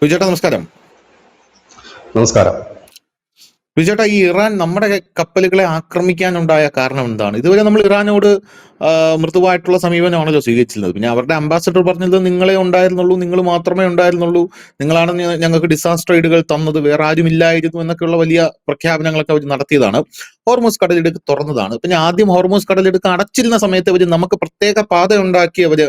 വിജയേട്ടാ നമസ്കാരം. നമസ്കാരം. വിജയേട്ടാ, ഈ ഇറാൻ നമ്മുടെ കപ്പലുകളെ ആക്രമിക്കാനുണ്ടായ കാരണം എന്താണ്? ഇതുവരെ നമ്മൾ ഇറാനോട് മൃദുവായിട്ടുള്ള സമീപനമാണല്ലോ സ്വീകരിച്ചിരുന്നത്. പിന്നെ അവരുടെ അംബാസഡർ പറഞ്ഞത് നിങ്ങളെ ഉണ്ടായിരുന്നുള്ളൂ, നിങ്ങൾ മാത്രമേ ഉണ്ടായിരുന്നുള്ളൂ, നിങ്ങളാണ് ഞങ്ങൾക്ക് ഡിസാസ്റ്റർ എയ്ഡുകൾ തന്നത്, വേറെ ആരും ഇല്ലായിരുന്നു എന്നൊക്കെയുള്ള വലിയ പ്രഖ്യാപനങ്ങളൊക്കെ അവർ നടത്തിയതാണ്. ഹോർമൂസ് കടലിടുക്ക് തുറന്നതാണ്. പിന്നെ ആദ്യം ഹോർമൂസ് കടലിടുക്ക് അടച്ചിരുന്ന സമയത്ത് അവർ നമുക്ക് പ്രത്യേക പാത ഉണ്ടാക്കി അവര്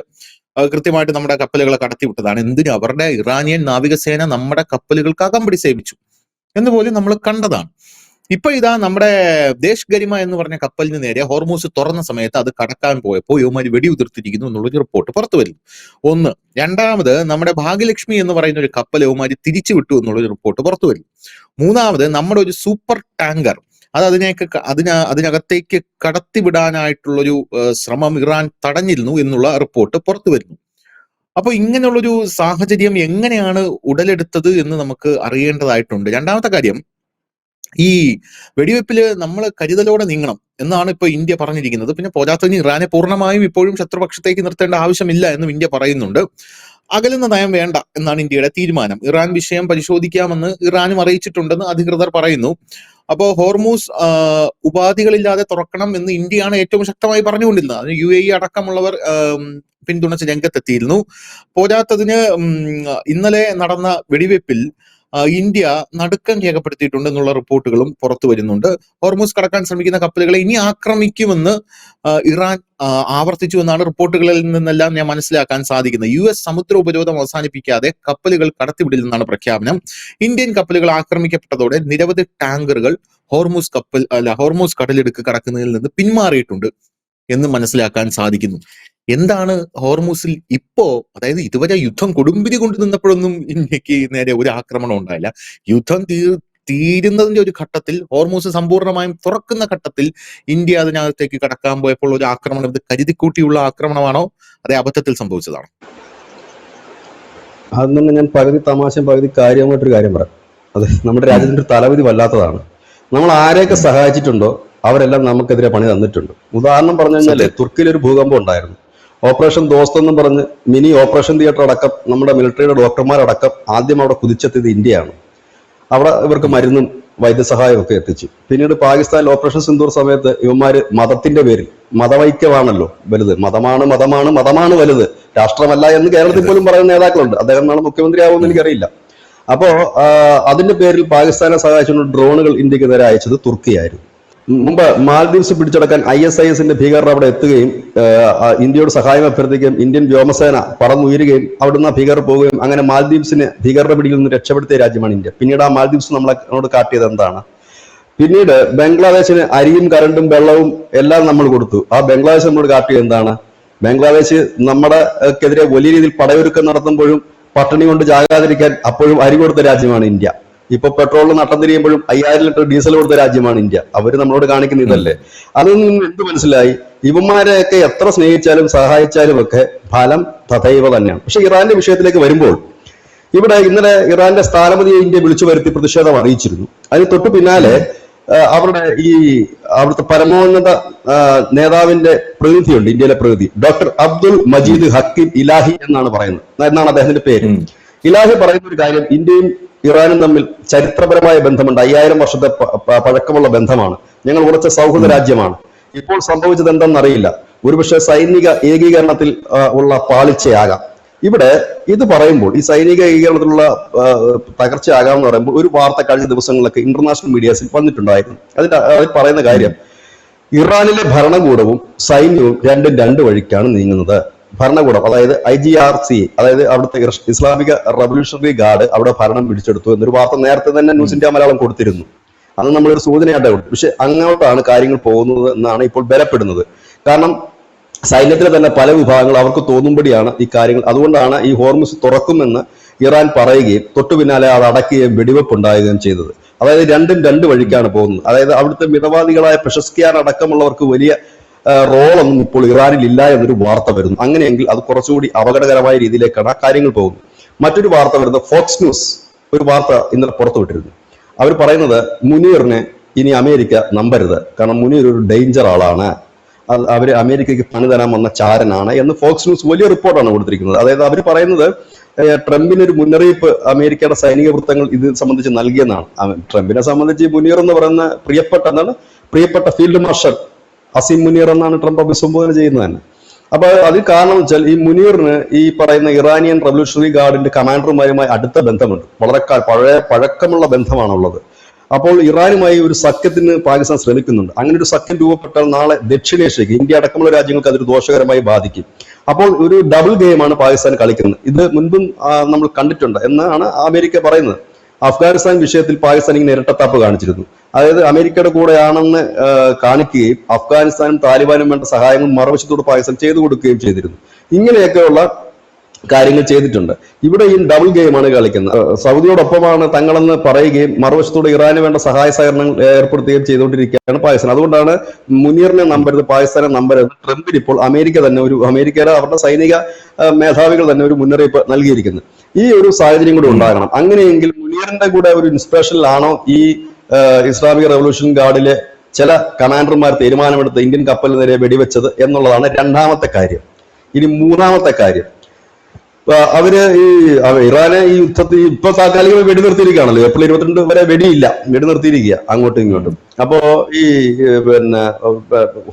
കൃത്യമായിട്ട് നമ്മുടെ കപ്പലുകളെ കടത്തിവിട്ടതാണ്. എന്തിനും അവരുടെ ഇറാനിയൻ നാവികസേന നമ്മുടെ കപ്പലുകൾക്ക് അകമ്പടി സേവിച്ചു എന്നുപോലും നമ്മൾ കണ്ടതാണ്. ഇപ്പൊ ഇതാ നമ്മുടെ ദേശ് ഗരിമ എന്ന് പറഞ്ഞ കപ്പലിന് നേരെ ഹോർമൂസ് തുറന്ന സമയത്ത് അത് കടക്കാൻ പോയപ്പോൾ യുവമാര് വെടിയുതിർത്തിരിക്കുന്നു എന്നുള്ളൊരു റിപ്പോർട്ട് പുറത്തു വരുന്നു. ഒന്ന്. രണ്ടാമത്, നമ്മുടെ ഭാഗ്യലക്ഷ്മി എന്ന് പറയുന്ന ഒരു കപ്പൽ യുവമാര് തിരിച്ചു വിട്ടു എന്നുള്ളൊരു റിപ്പോർട്ട് പുറത്തു വരുന്നു. മൂന്നാമത്, നമ്മുടെ ഒരു സൂപ്പർ ടാങ്കർ അത് അതിനകത്തേക്ക് കടത്തിവിടാനായിട്ടുള്ളൊരു ശ്രമം ഇറാൻ തടഞ്ഞിരുന്നു എന്നുള്ള റിപ്പോർട്ട് പുറത്തു വരുന്നു. അപ്പൊ ഇങ്ങനെയുള്ളൊരു സാഹചര്യം എങ്ങനെയാണ് ഉടലെടുത്തത് എന്ന് നമുക്ക് അറിയേണ്ടതായിട്ടുണ്ട്. രണ്ടാമത്തെ കാര്യം, ഈ വെടിവെപ്പില് നമ്മൾ കരുതലോടെ നീങ്ങണം എന്നാണ് ഇപ്പൊ ഇന്ത്യ പറഞ്ഞിരിക്കുന്നത്. പിന്നെ പോരാത്തതിന് ഇറാനെ പൂർണ്ണമായും ഇപ്പോഴും ശത്രുപക്ഷത്തേക്ക് നിർത്തേണ്ട ആവശ്യമില്ല എന്നും ഇന്ത്യ പറയുന്നുണ്ട്. അകലുന്ന നയം വേണ്ട എന്നാണ് ഇന്ത്യയുടെ തീരുമാനം. ഇറാൻ വിഷയം പരിശോധിക്കാമെന്ന് ഇറാനും അറിയിച്ചിട്ടുണ്ടെന്ന് അധികൃതർ പറയുന്നു. അപ്പോ ഹോർമൂസ് ഉപാധികളില്ലാതെ തുറക്കണം എന്ന് ഇന്ത്യയാണ് ഏറ്റവും ശക്തമായി പറഞ്ഞുകൊണ്ടിരുന്നത്. അതിന് UAE അടക്കമുള്ളവർ പിന്തുണച്ച് രംഗത്തെത്തിയിരുന്നു. പോരാത്തതിന് ഇന്നലെ നടന്ന വെടിവെപ്പിൽ ഇന്ത്യ നടുക്കം രേഖപ്പെടുത്തിയിട്ടുണ്ട് എന്നുള്ള റിപ്പോർട്ടുകളും പുറത്തു വരുന്നുണ്ട്. ഹോർമൂസ് കടക്കാൻ ശ്രമിക്കുന്ന കപ്പലുകളെ ഇനി ആക്രമിക്കുമെന്ന് ഇറാൻ ആവർത്തിച്ചു എന്നാണ് റിപ്പോർട്ടുകളിൽ നിന്നെല്ലാം ഞാൻ മനസ്സിലാക്കാൻ സാധിക്കുന്നത്. US സമുദ്ര ഉപരോധം അവസാനിപ്പിക്കാതെ കപ്പലുകൾ കടത്തിവിടില്ലെന്നാണ് പ്രഖ്യാപനം. ഇന്ത്യൻ കപ്പലുകൾ ആക്രമിക്കപ്പെട്ടതോടെ നിരവധി ടാങ്കറുകൾ ഹോർമൂസ് കടലിടുക്ക് കടക്കുന്നതിൽ നിന്ന് പിന്മാറിയിട്ടുണ്ട് എന്ന് മനസ്സിലാക്കാൻ സാധിക്കുന്നു. എന്താണ് ഹോർമൂസിൽ ഇപ്പോ, അതായത് ഇതുവരെ യുദ്ധം കൊടുമ്പിരി കൊണ്ട് നിന്നപ്പോഴൊന്നും ഇന്ത്യക്ക് നേരെ ഒരു ആക്രമണം ഉണ്ടായില്ല. യുദ്ധം തീരുന്നതിന്റെ ഒരു ഘട്ടത്തിൽ, ഹോർമൂസ് സമ്പൂർണ്ണമായും തുറക്കുന്ന ഘട്ടത്തിൽ ഇന്ത്യ അതിനകത്തേക്ക് കടക്കാൻ പോയപ്പോൾ ഒരു ആക്രമണം, ഇത് കരുതിക്കൂട്ടിയുള്ള ആക്രമണമാണോ അതേ അബദ്ധത്തിൽ സംഭവിച്ചതാണോ? അതിൽ നിന്ന് ഞാൻ പകുതി തമാശയും പകുതി കാര്യമായിട്ടൊരു കാര്യം പറയാം. അത് നമ്മുടെ രാജ്യത്തിന്റെ തലവിധി വല്ലാത്തതാണ്. നമ്മൾ ആരെയൊക്കെ സഹായിച്ചിട്ടുണ്ടോ അവരെല്ലാം നമുക്കെതിരെ പണി തന്നിട്ടുണ്ട്. ഉദാഹരണം പറഞ്ഞു കഴിഞ്ഞാല് തുർക്കിയിൽ ഒരു ഭൂകമ്പം ഉണ്ടായിരുന്നു. ഓപ്പറേഷൻ ദോസ്ത് എന്നും പറഞ്ഞ് മിനി ഓപ്പറേഷൻ തിയേറ്റർ അടക്കം നമ്മുടെ മിലിറ്ററിയുടെ ഡോക്ടർമാരടക്കം ആദ്യം അവിടെ കുതിച്ചെത്തിയത് ഇന്ത്യയാണ്. അവിടെ ഇവർക്ക് മരുന്നും വൈദ്യസഹായം ഒക്കെ എത്തിച്ചു. പിന്നീട് പാകിസ്ഥാനിൽ ഓപ്പറേഷൻ സിന്ദൂർ സമയത്ത് ഇവന്മാര് മതത്തിന്റെ പേരിൽ, മതവൈക്യമാണല്ലോ വലുത്, മതമാണ് വലുത്, രാഷ്ട്രമല്ല എന്ന് കേരളത്തിൽ പോലും പറയുന്ന നേതാക്കളുണ്ട്. അദ്ദേഹം നാളെ മുഖ്യമന്ത്രിയാവുമെന്ന് എനിക്കറിയില്ല. അപ്പോ അതിന്റെ പേരിൽ പാകിസ്ഥാനെ സഹായിച്ചുകൊണ്ട് ഡ്രോണുകൾ ഇന്ത്യക്ക് നേരെ അയച്ചത് തുർക്കിയായിരുന്നു. മുമ്പ് മാൽദീവ്സ് പിടിച്ചടക്കാൻ ISISന്റെ ഭീകരർ അവിടെ എത്തുകയും ഇന്ത്യയോട് സഹായം അഭ്യർത്ഥിക്കുകയും ഇന്ത്യൻ വ്യോമസേന പറന്നുയരുകയും അവിടുന്ന് ഭീകരർ പോവുകയും അങ്ങനെ മാൽദീവ്സിനെ ഭീകരരുടെ പിടിയിൽ നിന്ന് രക്ഷപ്പെടുത്തിയ രാജ്യമാണ് ഇന്ത്യ. പിന്നീട് ആ മാൽദീവ്സ് നമ്മളോട് കാട്ടിയത് എന്താണ്? പിന്നീട് ബംഗ്ലാദേശിന് അരിയും കരണ്ടും വെള്ളവും എല്ലാം നമ്മൾ കൊടുത്തു. ആ ബംഗ്ലാദേശ് നമ്മളോട് കാട്ടിയത് എന്താണ്? ബംഗ്ലാദേശ് നമ്മുടെക്കെതിരെ വലിയ രീതിയിൽ പടയൊരുക്കം നടത്തുമ്പോഴും പട്ടിണി കൊണ്ട് ജാകാതിരിക്കാൻ അപ്പോഴും അരി കൊടുത്ത രാജ്യമാണ് ഇന്ത്യ. ഇപ്പൊ പെട്രോളിന് നട്ടം തിരിയുമ്പോഴും 5000 ലിറ്റർ ഡീസൽ കൊടുത്ത രാജ്യമാണ് ഇന്ത്യ. അവര് നമ്മളോട് കാണിക്കുന്ന ഇതല്ലേ? അതിൽ നിന്ന് എന്ത് മനസ്സിലായി? ഇവന്മാരെയൊക്കെ എത്ര സ്നേഹിച്ചാലും സഹായിച്ചാലും ഒക്കെ ഫലം തഥൈവ തന്നെയാണ്. പക്ഷെ ഇറാന്റെ വിഷയത്തിലേക്ക് വരുമ്പോൾ, ഇവിടെ ഇന്നലെ ഇറാന്റെ സ്ഥാനപതിയെ ഇന്ത്യ വിളിച്ചു വരുത്തി പ്രതിഷേധം അറിയിച്ചിരുന്നു. അതിന് തൊട്ടു പിന്നാലെ അവിടുത്തെ പരമോന്നത നേതാവിന്റെ പ്രതിനിധിയുണ്ട്, ഇന്ത്യയിലെ പ്രതിനിധി ഡോക്ടർ അബ്ദുൽ മജീദ് ഹക്കീം ഇലാഹി എന്നാണ് അദ്ദേഹത്തിന്റെ പേര്. ഇലാഹി പറയുന്ന ഒരു കാര്യം, ഇന്ത്യയും ഇറാനും തമ്മിൽ ചരിത്രപരമായ ബന്ധമുണ്ട്. 5000 വർഷത്തെ പഴക്കമുള്ള ബന്ധമാണ്. ഞങ്ങൾ ഉറച്ച സൗഹൃദ രാജ്യമാണ്. ഇപ്പോൾ സംഭവിച്ചത് എന്തെന്നറിയില്ല. ഒരുപക്ഷെ സൈനിക ഏകീകരണത്തിൽ ഉള്ള പാളിച്ചയാകാം. ഇവിടെ ഇത് പറയുമ്പോൾ, ഈ സൈനിക ഏകീകരണത്തിലുള്ള തകർച്ചയാകാമെന്ന് പറയുമ്പോൾ, ഒരു വാർത്ത കഴിഞ്ഞ ദിവസങ്ങളിലൊക്കെ ഇന്റർനാഷണൽ മീഡിയാസിൽ വന്നിട്ടുണ്ടായിരുന്നു. അതിൽ പറയുന്ന കാര്യം, ഇറാനിലെ ഭരണകൂടവും സൈന്യവും രണ്ടും രണ്ട് വഴിക്കാണ് നീങ്ങുന്നത്. ഭരണകൂടം, അതായത് IGRC, അതായത് അവിടുത്തെ ഇസ്ലാമിക റവല്യൂഷണറി ഗാർഡ് അവിടെ ഭരണം പിടിച്ചെടുത്തു എന്നൊരു വാർത്ത നേരത്തെ തന്നെ ന്യൂസ് ഇന്ത്യ മലയാളം കൊടുത്തിരുന്നു. അത് നമ്മളൊരു സൂചനയായിട്ട് കൊടുത്തു. പക്ഷെ അങ്ങോട്ടാണ് കാര്യങ്ങൾ പോകുന്നത് എന്നാണ് ഇപ്പോൾ ബലപ്പെടുന്നത്. കാരണം സൈന്യത്തിലെ തന്നെ പല വിഭാഗങ്ങൾ അവർക്ക് തോന്നുമ്പടിയാണ് ഈ കാര്യങ്ങൾ. അതുകൊണ്ടാണ് ഈ ഹോർമൂസ് തുറക്കുമെന്ന് ഇറാൻ പറയുകയും തൊട്ടു പിന്നാലെ അത് അടക്കുകയും വെടിവെപ്പ് ഉണ്ടാകുകയും ചെയ്തത്. അതായത് രണ്ടും രണ്ട് വഴിക്കാണ് പോകുന്നത്. അതായത് അവിടുത്തെ മിതവാദികളായ പെഷസ്കിയാൻ അടക്കമുള്ളവർക്ക് വലിയ റോളൊന്നും ഇപ്പോൾ ഇറാനിൽ ഇല്ല എന്നൊരു വാർത്ത വരുന്നു. അങ്ങനെയെങ്കിൽ അത് കുറച്ചുകൂടി അപകടകരമായ രീതിയിലേക്കാണ് ആ കാര്യങ്ങൾ പോകുന്നത്. മറ്റൊരു വാർത്ത വരുന്നത്, ഫോക്സ് ന്യൂസ് ഒരു വാർത്ത ഇന്നലെ പുറത്തുവിട്ടിരുന്നു. അവർ പറയുന്നത്, മുനീറിനെ ഇനി അമേരിക്ക നമ്പരുത്, കാരണം മുനീർ ഒരു ഡേഞ്ചർ ആളാണ്, അവര് അമേരിക്കയ്ക്ക് പണി തരാൻ വന്ന ചാരനാണ് എന്ന് ഫോക്സ് ന്യൂസ് വലിയ റിപ്പോർട്ടാണ് കൊടുത്തിരിക്കുന്നത്. അതായത് അവർ പറയുന്നത്, ട്രംപിന് ഒരു മുന്നറിയിപ്പ് അമേരിക്കയുടെ സൈനിക വൃത്തങ്ങൾ ഇത് സംബന്ധിച്ച് നൽകിയെന്നാണ്. ട്രംപിനെ സംബന്ധിച്ച് മുനീർ എന്ന് പറയുന്ന പ്രിയപ്പെട്ട ഫീൽഡ് മാർഷൽ അസീം മുനീർ എന്നാണ് ട്രംപ് അഭിസംബോധന ചെയ്യുന്നത് തന്നെ. അപ്പൊ അത് കാരണം വെച്ചാൽ ഈ മുനീറിന് ഈ പറയുന്ന ഇറാനിയൻ റവല്യൂഷണറി ഗാർഡിന്റെ കമാൻഡർമാരുമായി അടുത്ത ബന്ധമുണ്ട്. വളരെ പഴക്കമുള്ള ബന്ധമാണുള്ളത്. അപ്പോൾ ഇറാനുമായി ഒരു സഖ്യത്തിന് പാകിസ്ഥാൻ ശ്രമിക്കുന്നുണ്ട്. അങ്ങനെ ഒരു സഖ്യം രൂപപ്പെട്ടാൽ നാളെ ദക്ഷിണേഷ്യക്ക്, ഇന്ത്യ അടക്കമുള്ള രാജ്യങ്ങൾക്ക് അതൊരു ദോഷകരമായി ബാധിക്കും. അപ്പോൾ ഒരു ഡബിൾ ഗെയിമാണ് പാകിസ്ഥാൻ കളിക്കുന്നത്. ഇത് മുൻപും നമ്മൾ കണ്ടിട്ടുണ്ട് എന്നാണ് അമേരിക്ക പറയുന്നത്. അഫ്ഗാനിസ്ഥാൻ വിഷയത്തിൽ പാകിസ്ഥാൻ ഇങ്ങനെ ഇരട്ടത്താപ്പ് കാണിച്ചിരുന്നു. അതായത് അമേരിക്കയുടെ കൂടെയാണെന്ന് കാണിക്കുകയും അഫ്ഗാനിസ്ഥാനും താലിബാനും വേണ്ട സഹായങ്ങൾ മറുവശത്തോട് പാകിസ്ഥാൻ ചെയ്തു കൊടുക്കുകയും ചെയ്തിരുന്നു. ഇങ്ങനെയൊക്കെയുള്ള കാര്യങ്ങൾ ചെയ്തിട്ടുണ്ട്. ഇവിടെ ഈ ഡബിൾ ഗെയിമാണ് കളിക്കുന്നത്. സൗദിയോടൊപ്പമാണ് തങ്ങളെന്ന് പറയുകയും മറുവശത്തോട് ഇറാന് വേണ്ട സഹായ സഹകരണങ്ങൾ ഏർപ്പെടുത്തുകയും ചെയ്തുകൊണ്ടിരിക്കുകയാണ് പാകിസ്ഥാൻ. അതുകൊണ്ടാണ് മുനീറിനെ നമ്പരുത്, പാകിസ്ഥാനെ നമ്പരുത്. ട്രംപിന് ഇപ്പോൾ അമേരിക്കയുടെ അവരുടെ സൈനിക മേധാവികൾ തന്നെ ഒരു മുന്നറിയിപ്പ് നൽകിയിരിക്കുന്നത്. ഈ ഒരു സാഹചര്യം കൂടി ഉണ്ടാകണം. അങ്ങനെയെങ്കിൽ മുനീറിന്റെ കൂടെ ഒരു ഇൻസ്പിറേഷനിലാണോ ഈ ഇസ്ലാമിക് റവല്യൂഷൻ ഗാർഡിലെ ചില കമാൻഡർമാർ തീരുമാനമെടുത്ത് ഇന്ത്യൻ കപ്പലിന് നേരെ വെടിവെച്ചത് എന്നുള്ളതാണ് രണ്ടാമത്തെ കാര്യം. ഇനി മൂന്നാമത്തെ കാര്യം, അവര് ഇറാനെ ഈ യുദ്ധത്തിൽ ഇപ്പൊ താൽക്കാലികമായി വെടിനിർത്തിയിരിക്കുകയാണല്ലോ. ഏപ്രിൽ 22 വരെ വെടിനിർത്തിയിരിക്കുക അങ്ങോട്ടും ഇങ്ങോട്ടും. അപ്പോ ഈ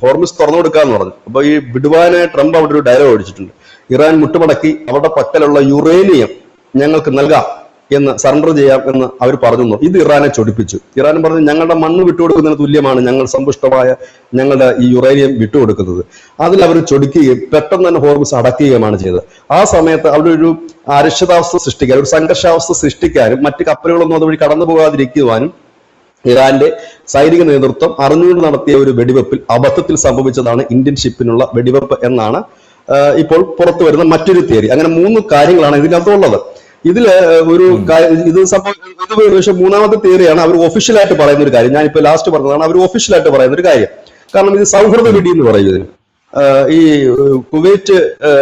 ഹോർമുസ് തുറന്നു കൊടുക്കാന്ന് പറഞ്ഞു. അപ്പൊ ഈ വിടുവാനെ ട്രംപ് അവിടെ ഒരു ഡയലോഗ് അടിച്ചിട്ടുണ്ട്. ഇറാൻ മുട്ടുമടക്കി അവരുടെ പക്കലുള്ള യുറേനിയം ഞങ്ങൾക്ക് നൽകാം എന്ന്, സറണ്ടർ ചെയ്യാം എന്ന് അവർ പറഞ്ഞു. ഇത് ഇറാനെ ചൊടിപ്പിച്ചു. ഇറാൻ പറഞ്ഞു ഞങ്ങളുടെ മണ്ണ് വിട്ടുകൊടുക്കുന്നതിന് തുല്യമാണ് ഞങ്ങൾ സമ്പുഷ്ടമായ ഞങ്ങളുടെ ഈ യുറേനിയം വിട്ടുകൊടുക്കുന്നത്. അതിൽ അവർ ചൊടിക്കുകയും പെട്ടെന്ന് തന്നെ ഹോർമുസ് അടയ്ക്കുകയുമാണ് ചെയ്തത്. ആ സമയത്ത് അവിടെ ഒരു അരക്ഷിതാവസ്ഥ സൃഷ്ടിക്കാൻ, ഒരു സംഘർഷാവസ്ഥ സൃഷ്ടിക്കാനും മറ്റ് കപ്പലുകളൊന്നും അതുവഴി കടന്നു പോകാതിരിക്കുവാനും ഇറാന്റെ സൈനിക നേതൃത്വം അറിഞ്ഞുകൊണ്ട് നടത്തിയ ഒരു വെടിവെപ്പിൽ അബദ്ധത്തിൽ സംഭവിച്ചതാണ് ഇന്ത്യൻ ഷിപ്പിനുള്ള വെടിവെപ്പ് എന്നാണ് ഇപ്പോൾ പുറത്തു വരുന്ന മറ്റൊരു തിയറി. അങ്ങനെ 3 കാര്യങ്ങളാണ് ഇതിനകത്തുള്ളത്. ഇതില് ഒരു ഇത് മൂന്നാമത്തെ തിയറിയാണ് അവർ ഒഫീഷ്യലായിട്ട് പറയുന്ന ഒരു കാര്യം. ഞാനിപ്പോ ലാസ്റ്റ് പറഞ്ഞതാണ് അവർ ഒഫീഷ്യലായിട്ട് പറയുന്ന ഒരു കാര്യം. കാരണം ഇത് സൗഹൃദ വെടി എന്ന് പറയുന്നത്. ഈ കുവൈറ്റ്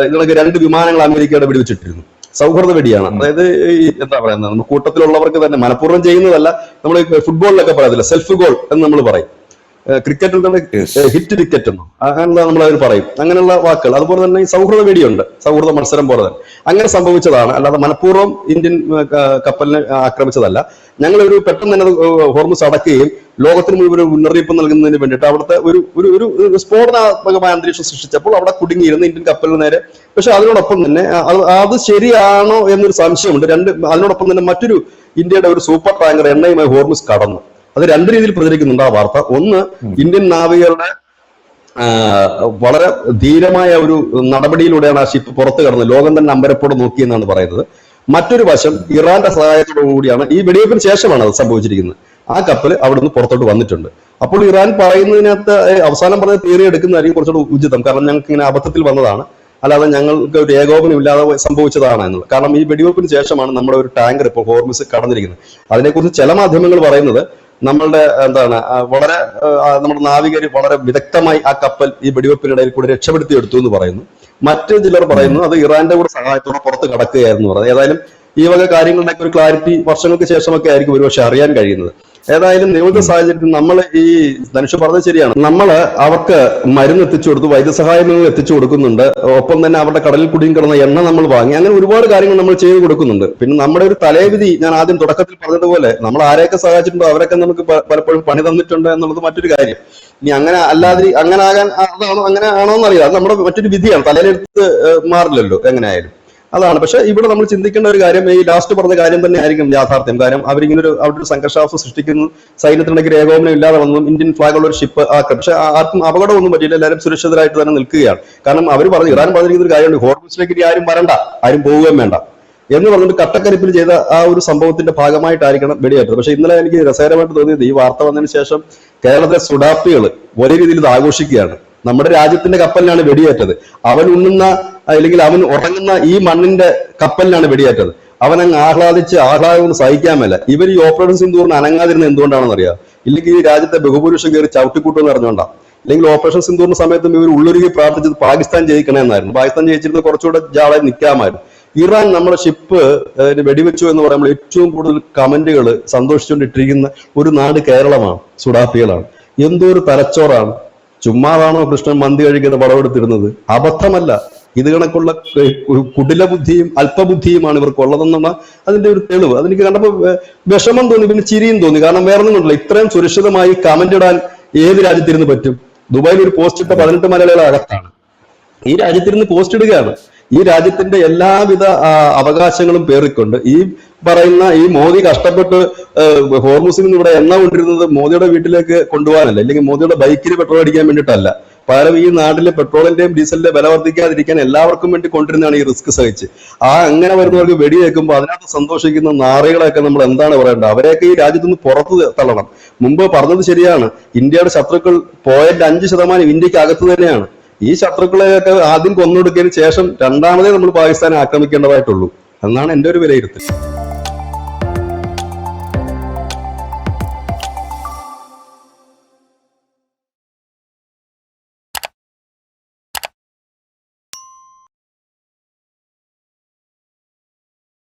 ഇതിനൊക്കെ 2 വിമാനങ്ങൾ അമേരിക്കയുടെ വെടിവെച്ചിട്ടിരുന്നു. സൗഹൃദ വെടിയാണ്. അതായത് ഈ എന്താ പറയുന്നത്, നമ്മൾ കൂട്ടത്തിലുള്ളവർക്ക് തന്നെ മനഃപൂർവ്വം ചെയ്യുന്നതല്ല. നമ്മൾ ഫുട്ബോളിലൊക്കെ പറയത്തില്ല, സെൽഫ് ഗോൾ എന്ന് നമ്മൾ പറയും. ക്രിക്കറ്റിൽ തന്നെ ഹിറ്റ് വിക്കറ്റ് എന്നോ അങ്ങനെയുള്ള നമ്മൾ അതിന് പറയും, അങ്ങനെയുള്ള വാക്കുകൾ. അതുപോലെ തന്നെ ഈ സൗഹൃദ വെടിയുണ്ട്, സൗഹൃദ മത്സരം പോലെ തന്നെ. അങ്ങനെ സംഭവിച്ചതാണ്, അല്ലാതെ മനഃപൂർവ്വം ഇന്ത്യൻ കപ്പലിനെ ആക്രമിച്ചതല്ല. ഞങ്ങളൊരു പെട്ടെന്ന് തന്നെ ഹോർമുസ് അടക്കുകയും ലോകത്തിന് മുഴുവൻ മുന്നറിയിപ്പ് നൽകുന്നതിന് വേണ്ടിയിട്ട് അവിടുത്തെ ഒരു സ്ഫോടനാത്മകമായ അന്തരീക്ഷം സൃഷ്ടിച്ചപ്പോൾ അവിടെ കുടുങ്ങിയിരുന്ന ഇന്ത്യൻ കപ്പലിന് നേരെ. പക്ഷെ അതിനോടൊപ്പം തന്നെ അത് ശരിയാണോ എന്നൊരു സംശയമുണ്ട്. അതിനോടൊപ്പം തന്നെ മറ്റൊരു ഇന്ത്യയുടെ ഒരു സൂപ്പർ ടാങ്കർ എണ്ണയുമായി ഹോർമുസ് കടന്നു. അത് 2 രീതിയിൽ പ്രചരിക്കുന്നുണ്ട് ആ വാർത്ത. ഒന്ന്, ഇന്ത്യൻ നാവികരുടെ വളരെ ധീരമായ ഒരു നടപടിയിലൂടെയാണ് ആ ഷിപ്പ് പുറത്തു കടന്നത്. ലോകം തന്നെ അമ്പരപ്പോടെ നോക്കിയെന്നാണ് പറയുന്നത്. മറ്റൊരു വശം, ഇറാന്റെ സഹായത്തോടു കൂടിയാണ്, ഈ വെടിവെപ്പിന് ശേഷമാണ് അത് സംഭവിച്ചിരിക്കുന്നത്. ആ കപ്പൽ അവിടുന്ന് പുറത്തോട്ട് വന്നിട്ടുണ്ട്. അപ്പോൾ ഇറാൻ പറയുന്നതിനകത്ത് അവസാനം പറഞ്ഞ തിയറി എടുക്കുന്നതായിരിക്കും കുറച്ചുകൂടെ ഉചിതം. കാരണം ഞങ്ങൾക്ക് ഇങ്ങനെ അബദ്ധത്തിൽ വന്നതാണ്, അല്ലാതെ ഞങ്ങൾക്ക് ഒരു ഏകോപനം ഇല്ലാതെ സംഭവിച്ചതാണ് എന്നുള്ളത്. കാരണം ഈ വെടിവെപ്പിന് ശേഷമാണ് നമ്മുടെ ഒരു ടാങ്കർ ഇപ്പോൾ ഹോർമുസ് കടന്നിരിക്കുന്നത്. അതിനെക്കുറിച്ച് ചില മാധ്യമങ്ങൾ പറയുന്നത് നമ്മളുടെ വളരെ നമ്മുടെ നാവികർ വളരെ വിദഗ്ധമായി ആ കപ്പൽ ഈ വെടിവെപ്പിനിടയിൽ കൂടെ രക്ഷപ്പെടുത്തിയെടുത്തു എന്ന് പറയുന്നു. മറ്റു ചിലർ പറയുന്നു അത് ഇറാന്റെ കൂടെ സഹായത്തോടെ പുറത്ത് കടക്കുകയായിരുന്നു പറയുന്നത്. ഏതായാലും ഈ വക കാര്യങ്ങളുടെയൊക്കെ ഒരു ക്ലാരിറ്റി വർഷങ്ങൾക്ക് ശേഷമൊക്കെ ആയിരിക്കും ഒരുപക്ഷെ അറിയാൻ കഴിയുന്നത്. ഏതായാലും നിയമത്തെ സാഹചര്യത്തിൽ നമ്മൾ ഈ ധനുഷ് പറഞ്ഞത് ശരിയാണ്. നമ്മൾ അവർക്ക് മരുന്ന് എത്തിച്ചു കൊടുത്തു, വൈദ്യസഹായങ്ങൾ എത്തിച്ചു കൊടുക്കുന്നുണ്ട്. ഒപ്പം തന്നെ അവരുടെ കടലിൽ കുടുങ്ങി കിടന്ന എണ്ണ നമ്മൾ വാങ്ങി. അങ്ങനെ ഒരുപാട് കാര്യങ്ങൾ നമ്മൾ ചെയ്തു കൊടുക്കുന്നുണ്ട്. പിന്നെ നമ്മുടെ ഒരു തലേവിധി, ഞാൻ ആദ്യം തുടക്കത്തിൽ പറഞ്ഞതുപോലെ, നമ്മൾ ആരെയൊക്കെ സഹായിച്ചിട്ടുണ്ടോ അവരൊക്കെ നമുക്ക് പലപ്പോഴും പണി തന്നിട്ടുണ്ട് എന്നുള്ളത് മറ്റൊരു കാര്യം. ഇനി അങ്ങനെ അല്ലാതെ അങ്ങനെ ആണോ എന്നറിയാം. അത് നമ്മുടെ മറ്റൊരു വിധിയാണ്, തലയിലെടുത്ത് മാറില്ലല്ലോ എങ്ങനെയായാലും. അതാണ്. പക്ഷെ ഇവിടെ നമ്മൾ ചിന്തിക്കേണ്ട ഒരു കാര്യം, ഈ ലാസ്റ്റ് പറഞ്ഞ കാര്യം തന്നെ ആയിരിക്കും യാഥാർത്ഥ്യം. കാര്യം അവരിങ്ങനെ അവിടെ ഒരു സംഘർഷാവസ്ഥ സൃഷ്ടിക്കുന്നു, സൈന്യത്തിനിടയ്ക്ക് ഏകോപനം ഇല്ലാതെ വന്നു, ഇന്ത്യൻ ഫ്ലാഗുള്ള ഒരു ഷിപ്പ് ആക്കും. പക്ഷെ ആർക്കും അപകടമൊന്നും പറ്റിയില്ല, എല്ലാവരും സുരക്ഷിതരായിട്ട് തന്നെ നിൽക്കുകയാണ്. കാരണം അവർ പറഞ്ഞു, ഇറാൻ പറഞ്ഞിരിക്കുന്ന ഒരു കാര്യമുണ്ട്, ഹോർമുസിലേക്ക് ഇനി ആരും വരണ്ട, ആരും പോവുകയും വേണ്ട എന്ന് പറഞ്ഞിട്ട് കട്ടക്കരിപ്പിൽ ചെയ്ത ആ ഒരു സംഭവത്തിന്റെ ഭാഗമായിട്ടായിരിക്കണം വെടിയേറ്റത്. പക്ഷെ ഇന്നലെ എനിക്ക് രസകരമായിട്ട് തോന്നിയത്, ഈ വാർത്ത വന്നതിന് ശേഷം കേരളത്തിലെ സുഡാപ്പികൾ വലിയ രീതിയിൽ ഇത് ആഘോഷിക്കുകയാണ്. നമ്മുടെ രാജ്യത്തിന്റെ കപ്പലിനാണ് വെടിയേറ്റത്, അവൻ ഉണ്ണുന്ന അല്ലെങ്കിൽ അവൻ ഉറങ്ങുന്ന ഈ മണ്ണിന്റെ കപ്പലിനാണ് വെടിയേറ്റത്. അവനങ്ങ് ആഹ്ലാദം കൊണ്ട് സഹിക്കാൻ മേല. ഇവർ ഈ ഓപ്പറേഷൻ സിന്ദൂറിന് അനങ്ങാതിരുന്നത് എന്തുകൊണ്ടാണെന്ന് അറിയാം. ഇല്ലെങ്കിൽ ഈ രാജ്യത്തെ ബഹുഭൂരിഷം കയറി ചവിട്ടിക്കൂട്ടെന്ന് അറിഞ്ഞുകൊണ്ടാണ്. അല്ലെങ്കിൽ ഓപ്പറേഷൻ സിന്ദൂറിന്റെ സമയത്തും ഇവർ ഉള്ളൊരുക്കി പ്രാർത്ഥിച്ചത് പാകിസ്ഥാൻ ജയിക്കണമെന്നായിരുന്നു. പാകിസ്ഥാൻ ജയിച്ചിരുന്നത് കുറച്ചുകൂടെ ജാളായി നിൽക്കാമായിരുന്നു. ഇറാൻ നമ്മുടെ ഷിപ്പ് വെടിവെച്ചു എന്ന് പറയുമ്പോൾ ഏറ്റവും കൂടുതൽ കമന്റുകൾ സന്തോഷിച്ചുകൊണ്ടിട്ടിരിക്കുന്ന ഒരു നാട് കേരളമാണ്, സുഡാപ്പികളാണ്. എന്തോ ഒരു തലച്ചോറാണ്. ചുമ്മാതാണോ കൃഷ്ണൻ മന്തി കഴിക്കുന്ന പടമെടുത്തിരുന്നത്? അബദ്ധമല്ല. ഇത് കണക്കുള്ള കുടില ബുദ്ധിയും അല്പബുദ്ധിയുമാണ് ഇവർക്കുള്ളതെന്നുള്ള അതിന്റെ ഒരു തെളിവ്. അതെനിക്ക് കണ്ടപ്പോൾ വിഷമം തോന്നി, പിന്നെ ചിരിയും തോന്നി. കാരണം വേറെ ഒന്നും കൊണ്ടില്ല, ഇത്രയും സുരക്ഷിതമായി കമന്റ് ഇടാൻ ഏത് രാജ്യത്തിരുന്ന് പറ്റും? ദുബായിൽ ഒരു പോസ്റ്റ് ഇട്ട 18 മലയാളികളെ അകത്താണ്. ഈ രാജ്യത്തിരുന്ന് പോസ്റ്റ് ഇടുകയാണ്. ഈ രാജ്യത്തിന്റെ എല്ലാവിധ അവകാശങ്ങളും പേറിക്കൊണ്ട് ഈ പറയുന്ന ഈ മോദി കഷ്ടപ്പെട്ട് ഹോർമുസിൽ നിന്ന് ഇവിടെ എണ്ണ കൊണ്ടിരുന്നത് മോദിയുടെ വീട്ടിലേക്ക് കൊണ്ടുപോകാനല്ല, അല്ലെങ്കിൽ മോദിയുടെ ബൈക്കിന് പെട്രോൾ അടിക്കാൻ വേണ്ടിയിട്ടല്ല. പകരം ഈ നാട്ടിലെ പെട്രോളിന്റെയും ഡീസലിന്റെ വില വർദ്ധിക്കാതിരിക്കാൻ എല്ലാവർക്കും വേണ്ടി കൊണ്ടിരുന്നതാണ് ഈ റിസ്ക് സഹിച്ച്. അങ്ങനെ വരുന്നവർക്ക് വെടിവെക്കുമ്പോൾ അതിനകത്ത് സന്തോഷിക്കുന്ന നാറികളെയൊക്കെ നമ്മൾ എന്താണ് പറയേണ്ടത്? അവരെയൊക്കെ ഈ രാജ്യത്ത് നിന്ന് പുറത്ത് തള്ളണം. മുമ്പ് പറഞ്ഞത് ശരിയാണ്, ഇന്ത്യയുടെ ശത്രുക്കൾ 0.5% ഇന്ത്യക്ക് അകത്ത് തന്നെയാണ്. ഈ ശത്രുക്കളെയൊക്കെ ആദ്യം കൊന്നൊടുക്കിയതിന് ശേഷം രണ്ടാമതേ നമ്മൾ പാകിസ്ഥാനെ ആക്രമിക്കേണ്ടതായിട്ടുള്ളൂ എന്നാണ് എൻ്റെ ഒരു വിലയിരുത്തൽ.